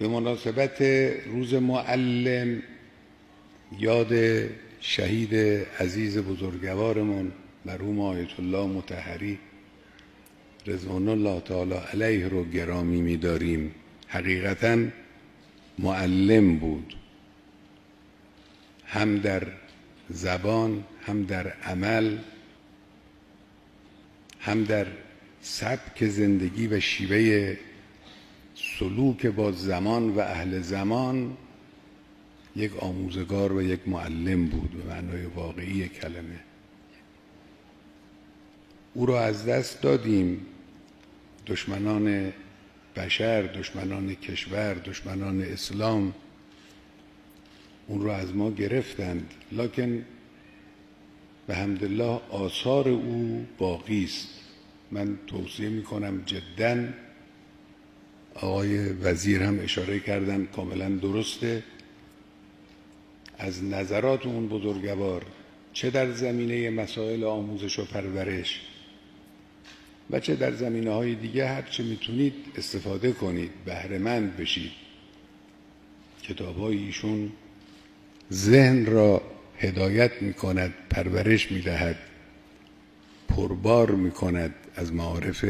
به مناسبت روز معلم یاد شهید عزیز بزرگوارمون مرحوم آیت الله مطهری رضوان الله تعالی علیه رو گرامی می‌داریم. حقیقتاً معلم بود، هم در زبان، هم در عمل، هم در سبک زندگی و شیوه سلوک با زمان و اهل زمان یک آموزگار و یک معلم بود به معنای واقعی کلمه. او را از دست دادیم. دشمنان بشر، دشمنان کشور، دشمنان اسلام اون را از ما گرفتند، لکن به حمدالله آثار او باقی است. من توصیه میکنم جداً، آقای وزیر هم اشاره کردن کاملا درسته، از نظرات اون بزرگوار چه در زمینه مسائل آموزش و پرورش و چه در زمینه‌های دیگه هر چه میتونید استفاده کنید، بهره‌مند بشید. کتاب‌های ایشون ذهن را هدایت می‌کند، پرورش می‌دهد، پربار می‌کند از معارف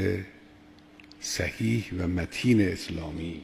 صحیح و متین اسلامی.